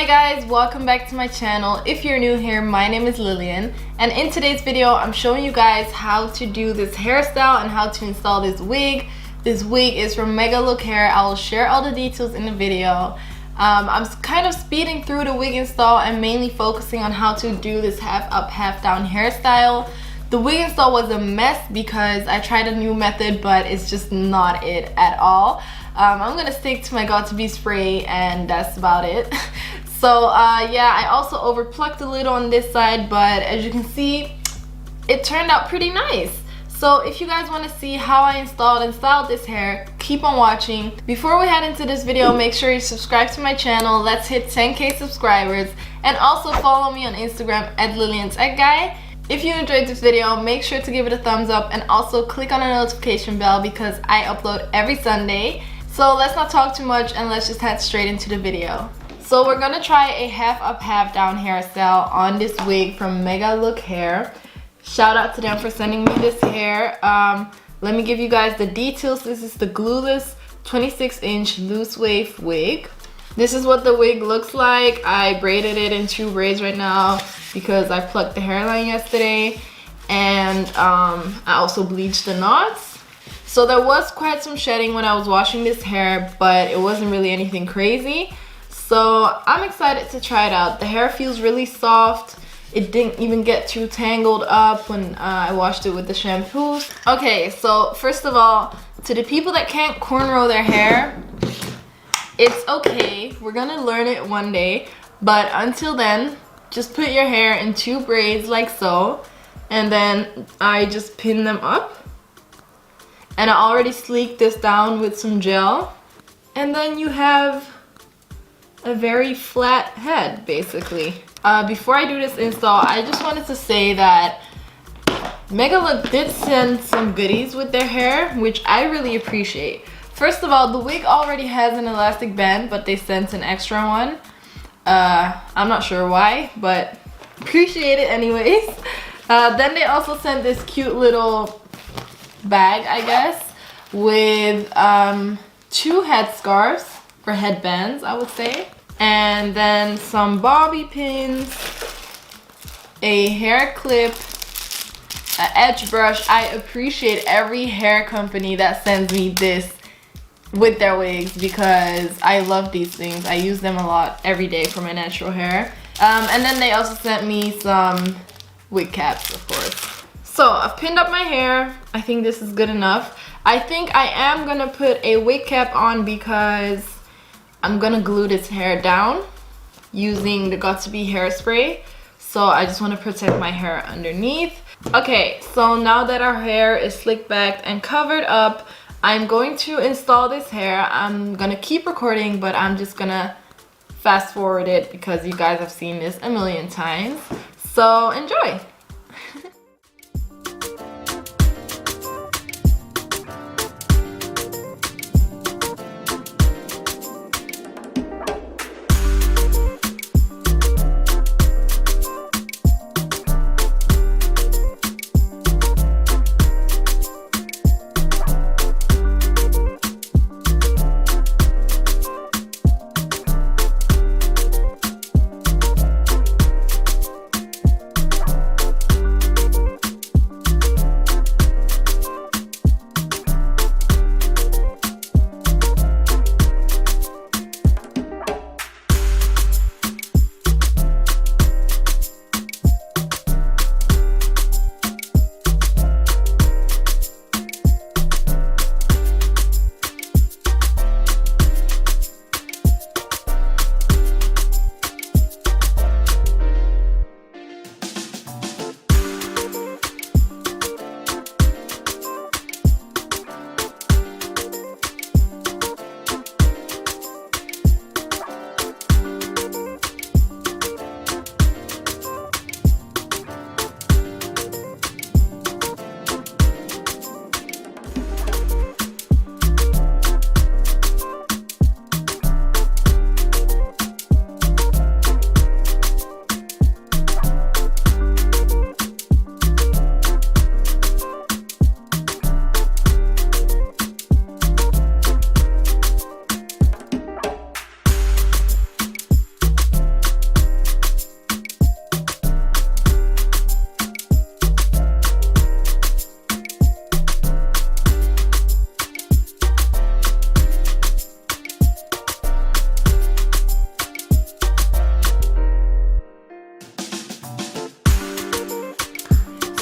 Hi guys, welcome back to my channel. If you're new here, my name is Lillian, and in today's video I'm showing you guys how to do this hairstyle and how to install this wig. This wig is from Megalookhair. I will share all the details in the video. I'm kind of speeding through the wig install and mainly focusing on how to do this half up half down hairstyle. The wig install was a mess because I tried a new method, but it's just not it at all. I'm gonna stick to my Got2b spray and that's about it. So yeah, I also overplucked a little on this side, but as you can see, it turned out pretty nice. So if you guys want to see how I installed and styled this hair, keep on watching. Before we head into this video, make sure you subscribe to my channel. Let's hit 10k subscribers, and also follow me on Instagram at LillianTechGuy. If you enjoyed this video, make sure to give it a thumbs up and also click on the notification bell because I upload every Sunday. So let's not talk too much and let's just head straight into the video. So we're gonna try a half up half down hairstyle on this wig from Megalookhair. Shout out to them for sending me this hair. Let me give you guys the details. This is the glueless 26-inch loose wave wig. This is what the wig looks like. I braided it in 2 braids right now because I plucked the hairline yesterday, and I also bleached the knots. So there was quite some shedding when I was washing this hair, but it wasn't really anything crazy. So I'm excited to try it out. The hair feels really soft. It didn't even get too tangled up when I washed it with the shampoos. Okay, so first of all, to the people that can't cornrow their hair, it's okay. We're gonna learn it one day. But until then, just put your hair in 2 braids like so. And then I just pin them up. And I already sleeked this down with some gel. And then you have a very flat head, basically. Before I do this install, I just wanted to say that Megalook did send some goodies with their hair, which I really appreciate. First of all, the wig already has an elastic band, but they sent an extra one. I'm not sure why, but appreciate it anyways. Then they also sent this cute little bag, I guess, with 2 headscarves for headbands, I would say, and then some bobby pins, a hair clip, an edge brush. I appreciate every hair company that sends me this with their wigs because I love these things. I use them a lot every day for my natural hair. And then they also sent me some wig caps, of course. So I've pinned up my hair. I think this is good enough. I think I am gonna put a wig cap on because I'm gonna glue this hair down using the Got2b hairspray. So I just want to protect my hair underneath. Okay, so now that our hair is slicked back and covered up, I'm going to install this hair. I'm gonna keep recording, but I'm just gonna fast forward it because you guys have seen this a million times. So enjoy.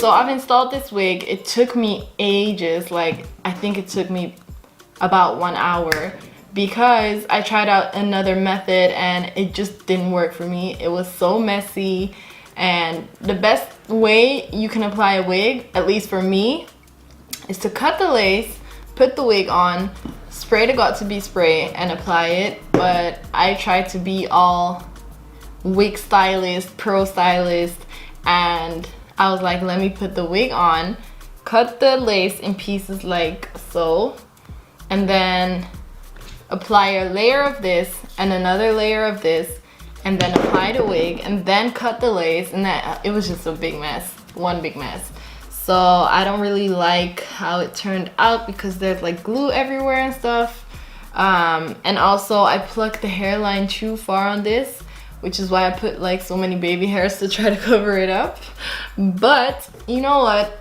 So I've installed this wig. It took me ages, like I think it took me about 1 hour because I tried out another method and it just didn't work for me. It was so messy, and the best way you can apply a wig, at least for me, is to cut the lace, put the wig on, spray the got-to-be spray and apply it. But I tried to be all wig stylist, pro stylist, and I was like, let me put the wig on, cut the lace in pieces like so, and then apply a layer of this and another layer of this, and then apply the wig and then cut the lace, and that it was just a big mess, one big mess. So I don't really like how it turned out because there's like glue everywhere and stuff. And also I plucked the hairline too far on this, which is why I put like so many baby hairs to try to cover it up. But you know what?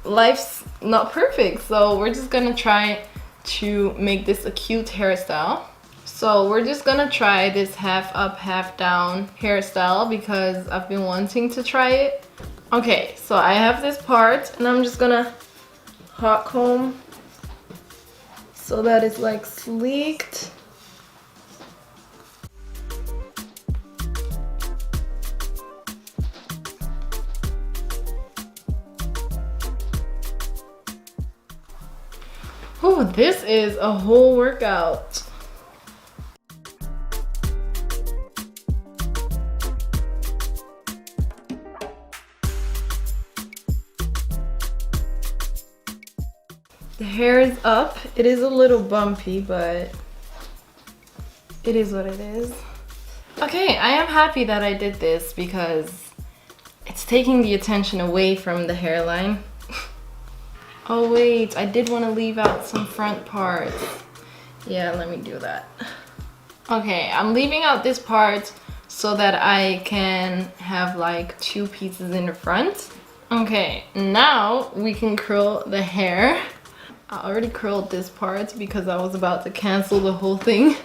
Life's not perfect, so we're just gonna try to make this a cute hairstyle. So we're just gonna try this half up, half down hairstyle because I've been wanting to try it. Okay, so I have this part and I'm just gonna hot comb so that it's like sleeked. Oh, this is a whole workout. The hair is up. It is a little bumpy, but it is what it is. Okay, I am happy that I did this because it's taking the attention away from the hairline. Oh wait, I did want to leave out some front parts. Yeah, let me do that. Okay, I'm leaving out this part so that I can have like 2 pieces in the front. Okay, now we can curl the hair. I already curled this part because I was about to cancel the whole thing.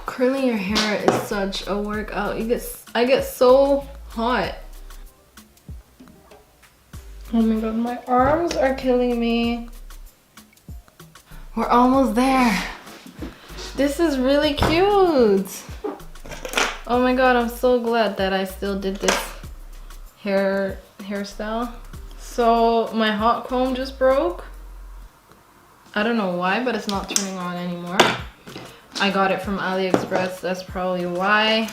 Curling your hair is such a workout. I get so hot. Oh my god, my arms are killing me. We're almost there. This is really cute. Oh my god, I'm so glad that I still did this hairstyle. So my hot comb just broke. I don't know why, but it's not turning on anymore. I got it from AliExpress, that's probably why.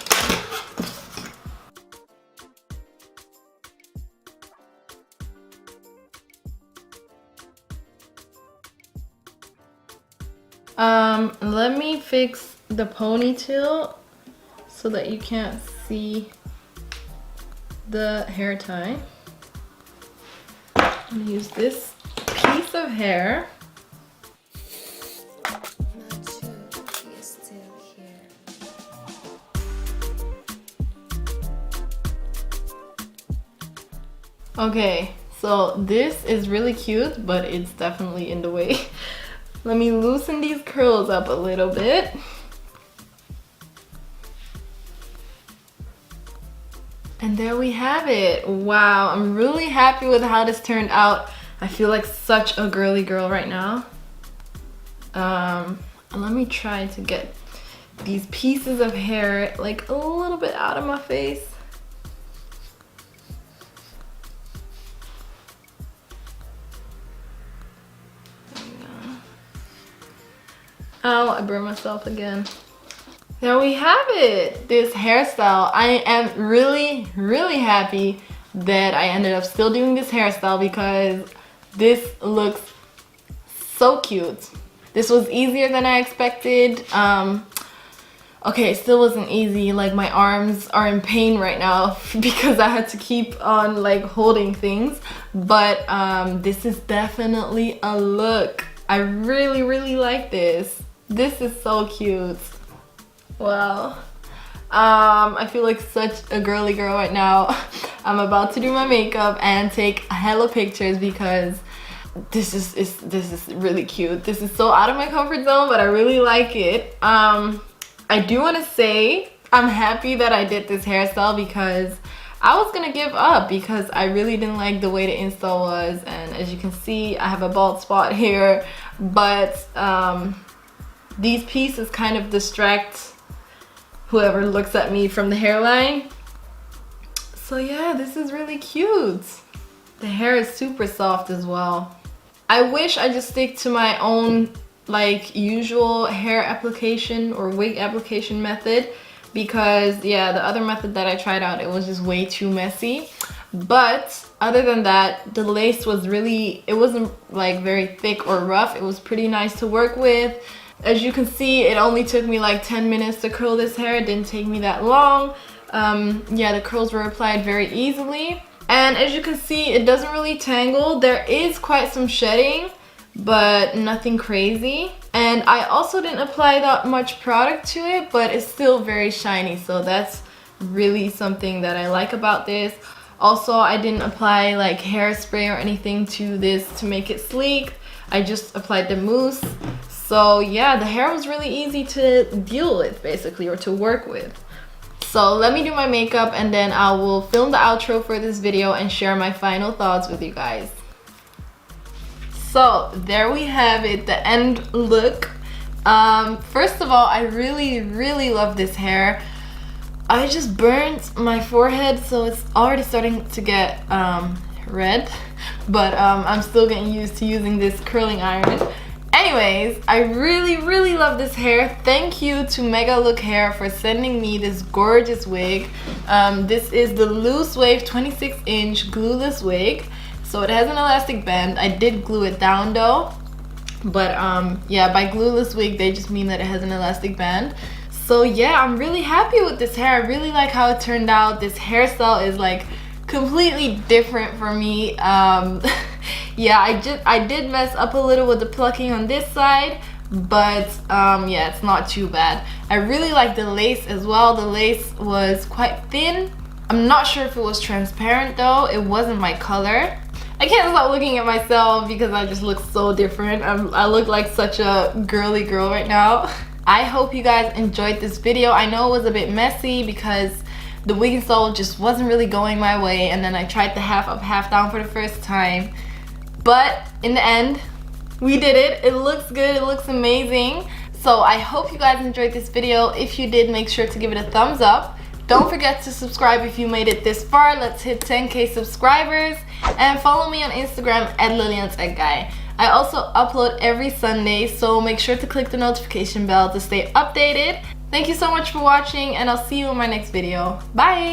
Let me fix the ponytail so that you can't see the hair tie. I'm gonna use this piece of hair. Okay, so this is really cute, but it's definitely in the way. Let me loosen these curls up a little bit. And there we have it. Wow, I'm really happy with how this turned out. I feel like such a girly girl right now. Let me try to get these pieces of hair like a little bit out of my face. Oh, I burned myself again. There we have it, this hairstyle. I am really, really happy that I ended up still doing this hairstyle because this looks so cute. This was easier than I expected. Okay, it still wasn't easy. Like my arms are in pain right now because I had to keep on like holding things. But this is definitely a look. I really, really like this. This is so cute. Wow. I feel like such a girly girl right now. I'm about to do my makeup and take hella pictures because this is really cute. This is so out of my comfort zone, but I really like it. I do want to say I'm happy that I did this hairstyle because I was gonna give up because I really didn't like the way the install was, and as you can see I have a bald spot here, but these pieces kind of distract whoever looks at me from the hairline. So yeah, this is really cute. The hair is super soft as well. I wish I just stick to my own like usual hair application or wig application method, because yeah, the other method that I tried out, it was just way too messy. But other than that, the lace was really, it wasn't like very thick or rough. It was pretty nice to work with. As you can see, it only took me like 10 minutes to curl this hair. It didn't take me that long. Yeah, the curls were applied very easily. And as you can see, it doesn't really tangle. There is quite some shedding, but nothing crazy. And I also didn't apply that much product to it, but it's still very shiny. So that's really something that I like about this. Also, I didn't apply like hairspray or anything to this to make it sleek. I just applied the mousse. So yeah, the hair was really easy to deal with basically, or to work with. So let me do my makeup and then I will film the outro for this video and share my final thoughts with you guys. So there we have it, the end look. First of all, I really love this hair. I just burnt my forehead, so it's already starting to get red, but I'm still getting used to using this curling iron. Anyways, I really love this hair. Thank you to Megalookhair for sending me this gorgeous wig. This is the loose wave 26-inch glueless wig. So it has an elastic band. I did glue it down though. But yeah, by glueless wig, they just mean that it has an elastic band. So yeah, I'm really happy with this hair. I really like how it turned out. This hairstyle is like completely different for me. Yeah, I did mess up a little with the plucking on this side, but yeah, it's not too bad. I really like the lace as well. The lace was quite thin. I'm not sure if it was transparent though. It wasn't my color. I can't stop looking at myself because I just look so different. I look like such a girly girl right now. I hope you guys enjoyed this video. I know it was a bit messy because the wig install just wasn't really going my way, and then I tried the half up, half down for the first time. But in the end, we did it. It looks good, it looks amazing. So I hope you guys enjoyed this video. If you did, make sure to give it a thumbs up. Don't forget to subscribe if you made it this far. Let's hit 10K subscribers. And follow me on Instagram at LillianTechGuy. I also upload every Sunday, so make sure to click the notification bell to stay updated. Thank you so much for watching, and I'll see you in my next video. Bye!